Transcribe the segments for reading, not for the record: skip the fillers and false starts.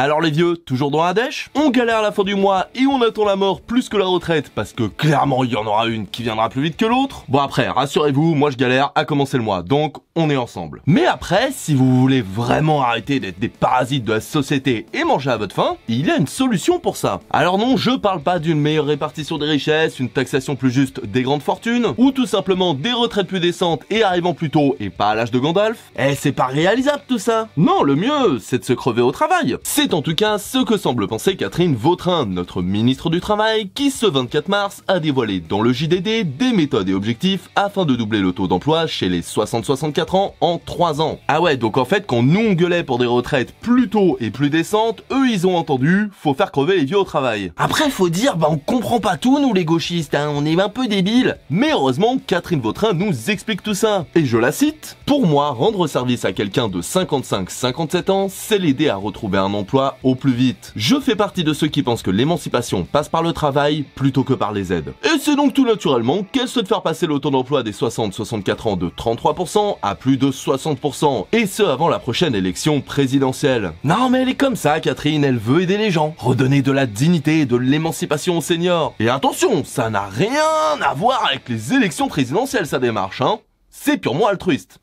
Alors les vieux, toujours dans la dèche? On galère à la fin du mois et on attend la mort plus que la retraite parce que clairement il y en aura une qui viendra plus vite que l'autre. Bon après, rassurez-vous, moi je galère à commencer le mois, donc on est ensemble. Mais après, si vous voulez vraiment arrêter d'être des parasites de la société et manger à votre faim, il y a une solution pour ça. Alors non, je parle pas d'une meilleure répartition des richesses, une taxation plus juste des grandes fortunes, ou tout simplement des retraites plus décentes et arrivant plus tôt et pas à l'âge de Gandalf. Eh, c'est pas réalisable tout ça. Non, le mieux, c'est de se crever au travail. C'est en tout cas ce que semble penser Catherine Vautrin, notre ministre du Travail, qui ce 24 mars a dévoilé dans le JDD des méthodes et objectifs afin de doubler le taux d'emploi chez les 60-64 ans en 3 ans. Ah ouais, donc en fait, quand nous on gueulait pour des retraites plus tôt et plus décentes, eux ils ont entendu, faut faire crever les vieux au travail. Après, faut dire, on comprend pas tout nous les gauchistes, hein, on est un peu débiles. Mais heureusement, Catherine Vautrin nous explique tout ça. Et je la cite, « Pour moi, rendre service à quelqu'un de 55-57 ans, c'est l'aider à retrouver un emploi au plus vite. Je fais partie de ceux qui pensent que l'émancipation passe par le travail plutôt que par les aides. Et c'est donc tout naturellement qu'elle souhaite faire passer le taux d'emploi des 60-64 ans de 33% à plus de 60%, et ce avant la prochaine élection présidentielle. Non mais elle est comme ça Catherine, elle veut aider les gens, redonner de la dignité et de l'émancipation aux seniors. Et attention, ça n'a rien à voir avec les élections présidentielles sa démarche, hein. C'est purement altruiste.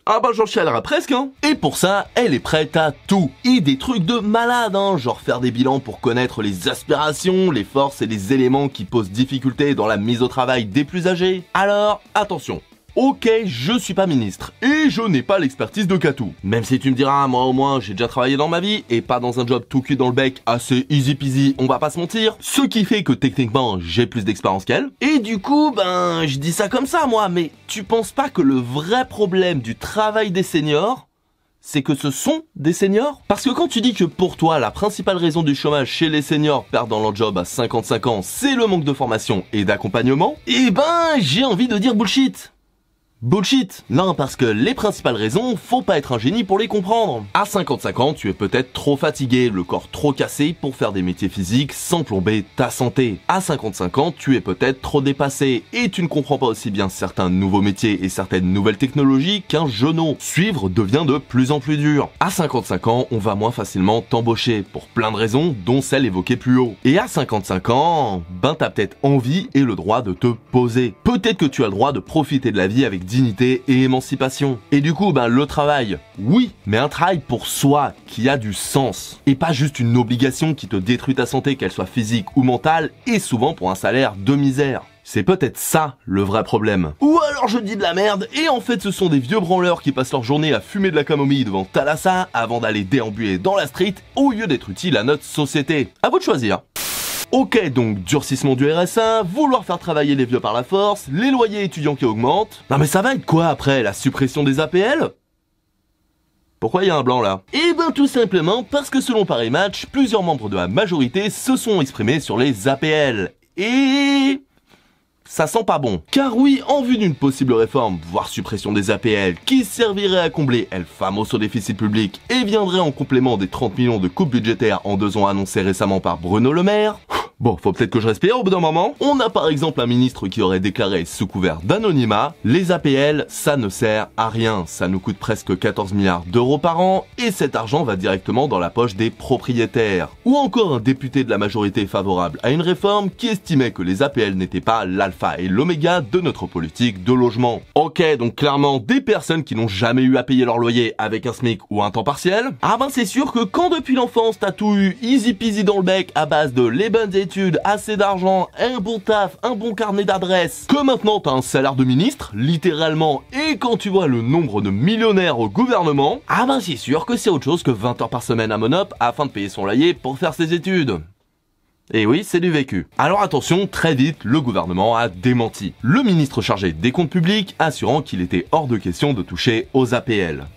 Ah bah j'en chialerai presque hein. Et pour ça, elle est prête à tout. Et des trucs de malade hein, genre faire des bilans pour connaître les aspirations, les forces et les éléments qui posent difficulté dans la mise au travail des plus âgés. Alors, attention. Ok, je suis pas ministre, et je n'ai pas l'expertise de Catou. Même si tu me diras, moi au moins j'ai déjà travaillé dans ma vie, et pas dans un job tout cuit dans le bec, assez easy peasy, on va pas se mentir. Ce qui fait que techniquement, j'ai plus d'expérience qu'elle. Et du coup, je dis ça comme ça moi, mais tu penses pas que le vrai problème du travail des seniors, c'est que ce sont des seniors? Parce que quand tu dis que pour toi, la principale raison du chômage chez les seniors perdant leur job à 55 ans, c'est le manque de formation et d'accompagnement, j'ai envie de dire bullshit. Bullshit. Non, parce que les principales raisons, faut pas être un génie pour les comprendre. À 55 ans, tu es peut-être trop fatigué, le corps trop cassé pour faire des métiers physiques sans plomber ta santé. À 55 ans, tu es peut-être trop dépassé et tu ne comprends pas aussi bien certains nouveaux métiers et certaines nouvelles technologies qu'un genou. Suivre devient de plus en plus dur. À 55 ans, on va moins facilement t'embaucher pour plein de raisons, dont celle évoquée plus haut. Et à 55 ans, t'as peut-être envie et le droit de te poser. Peut-être que tu as le droit de profiter de la vie avec dignité et émancipation. Et du coup, le travail, oui, mais un travail pour soi, qui a du sens. Et pas juste une obligation qui te détruit ta santé, qu'elle soit physique ou mentale, et souvent pour un salaire de misère. C'est peut-être ça, le vrai problème. Ou alors je dis de la merde, et en fait ce sont des vieux branleurs qui passent leur journée à fumer de la camomille devant Thalassa avant d'aller déambuler dans la street, au lieu d'être utile à notre société. À vous de choisir. Ok, donc durcissement du RSA, vouloir faire travailler les vieux par la force, les loyers étudiants qui augmentent. Non mais ça va être quoi après, la suppression des APL? Pourquoi il y a un blanc là? Eh tout simplement parce que selon Paris Match, plusieurs membres de la majorité se sont exprimés sur les APL. Et ça sent pas bon. Car oui, en vue d'une possible réforme, voire suppression des APL, qui servirait à combler El Famoso déficit public et viendrait en complément des 30 millions de coupes budgétaires en 2 ans annoncés récemment par Bruno Le Maire. Bon, faut peut-être que je respire au bout d'un moment. On a par exemple un ministre qui aurait déclaré sous couvert d'anonymat « Les APL, ça ne sert à rien, ça nous coûte presque 14 milliards d'euros par an et cet argent va directement dans la poche des propriétaires. » Ou encore un député de la majorité favorable à une réforme qui estimait que les APL n'étaient pas l'alpha et l'oméga de notre politique de logement. Ok, donc clairement des personnes qui n'ont jamais eu à payer leur loyer avec un SMIC ou un temps partiel. Ah c'est sûr que quand depuis l'enfance t'as tout eu easy peasy dans le bec à base de les bonnes études, assez d'argent, un bon taf, un bon carnet d'adresses, que maintenant t'as un salaire de ministre, littéralement, et quand tu vois le nombre de millionnaires au gouvernement, c'est sûr que c'est autre chose que 20 heures par semaine à Monop afin de payer son loyer pour faire ses études. Et oui, c'est du vécu. Alors attention, très vite, le gouvernement a démenti. Le ministre chargé des comptes publics assurant qu'il était hors de question de toucher aux APL.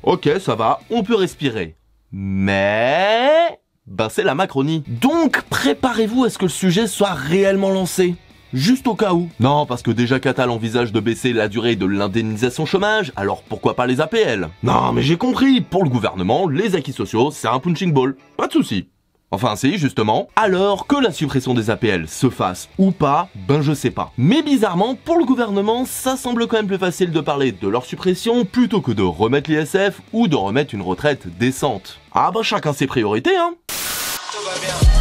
Ok, ça va, on peut respirer. Mais c'est la Macronie. Donc, préparez-vous à ce que le sujet soit réellement lancé. Juste au cas où. Non, parce que déjà Catal envisage de baisser la durée de l'indemnisation chômage, alors pourquoi pas les APL? Non, mais j'ai compris, pour le gouvernement, les acquis sociaux, c'est un punching ball. Pas de souci. Enfin si, justement. Alors que la suppression des APL se fasse ou pas, ben je sais pas. Mais bizarrement, pour le gouvernement, ça semble quand même plus facile de parler de leur suppression plutôt que de remettre l'ISF ou de remettre une retraite décente. Ah bah chacun ses priorités, hein. Tout va bien.